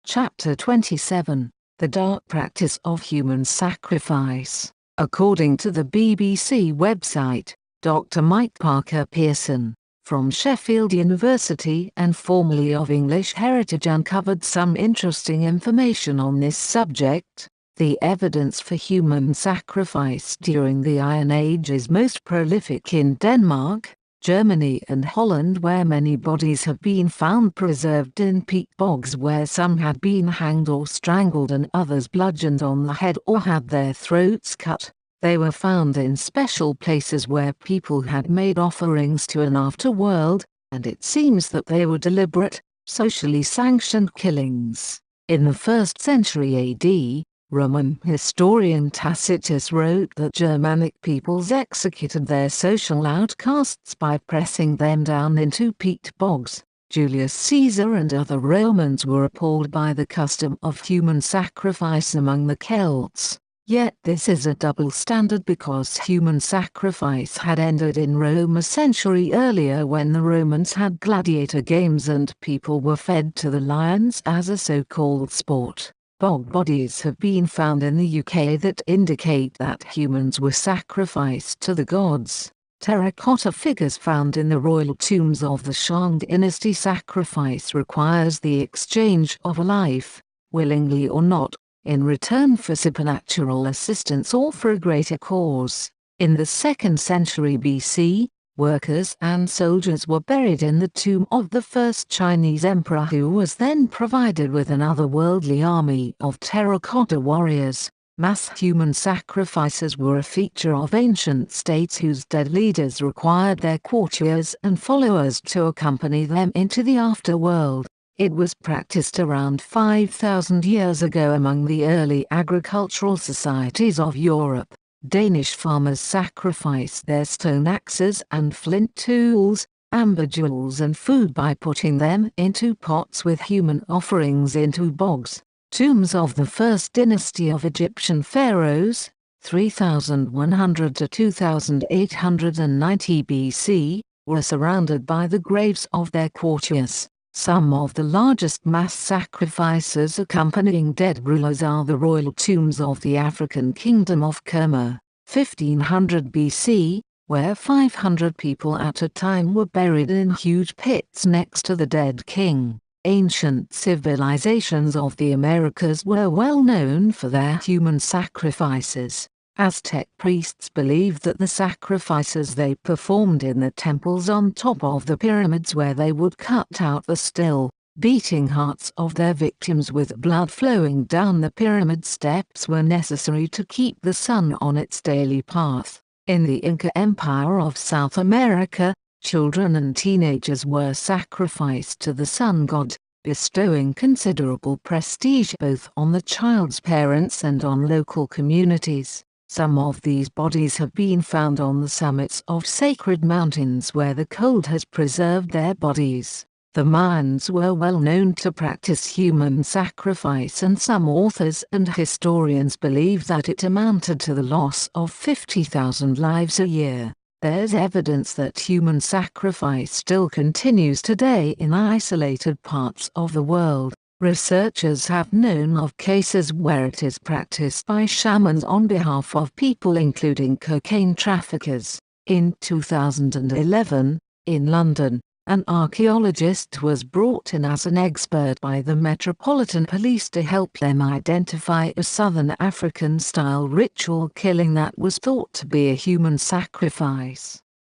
Chapter 27. The Dark Practice of Human Sacrifice. According to the BBC website, Dr. Mike Parker Pearson, from Sheffield University and formerly of English Heritage, uncovered some interesting information on this subject. The evidence for human sacrifice during the Iron Age is most prolific in Denmark, Germany and Holland, where many bodies have been found preserved in peat bogs where some had been hanged or strangled and others bludgeoned on the head or had their throats cut. They were found in special places where people had made offerings to an afterworld, and it seems that they were deliberate, socially sanctioned killings. In the 1st century AD, Roman historian Tacitus wrote that Germanic peoples executed their social outcasts by pressing them down into peat bogs. Julius Caesar and other Romans were appalled by the custom of human sacrifice among the Celts. Yet this is a double standard, because human sacrifice had ended in Rome a century earlier when the Romans had gladiator games and people were fed to the lions as a so-called sport. Bog bodies have been found in the UK that indicate that humans were sacrificed to the gods. Terracotta figures found in the royal tombs of the Shang dynasty. Sacrifice requires the exchange of a life, willingly or not, in return for supernatural assistance or for a greater cause. In the 2nd century BC, workers and soldiers were buried in the tomb of the first Chinese emperor, who was then provided with an otherworldly army of terracotta warriors. Mass human sacrifices were a feature of ancient states whose dead leaders required their courtiers and followers to accompany them into the afterworld. It was practiced around 5,000 years ago among the early agricultural societies of Europe. Danish farmers sacrificed their stone axes and flint tools, amber jewels and food by putting them into pots with human offerings into bogs. Tombs of the first dynasty of Egyptian pharaohs, 3100 to 2890 BC, were surrounded by the graves of their courtiers. Some of the largest mass sacrifices accompanying dead rulers are the royal tombs of the African kingdom of Kerma, 1500 BC, where 500 people at a time were buried in huge pits next to the dead king. Ancient civilizations of the Americas were well known for their human sacrifices. Aztec priests believed that the sacrifices they performed in the temples on top of the pyramids, where they would cut out the still beating hearts of their victims with blood flowing down the pyramid steps, were necessary to keep the sun on its daily path. In the Inca Empire of South America, children and teenagers were sacrificed to the sun god, bestowing considerable prestige both on the child's parents and on local communities. Some of these bodies have been found on the summits of sacred mountains where the cold has preserved their bodies. The Mayans were well known to practice human sacrifice, and some authors and historians believe that it amounted to the loss of 50,000 lives a year. There's evidence that human sacrifice still continues today in isolated parts of the world. Researchers have known of cases where it is practiced by shamans on behalf of people, including cocaine traffickers. In 2011, in London, an archaeologist was brought in as an expert by the Metropolitan Police to help them identify a Southern African-style ritual killing that was thought to be a human sacrifice.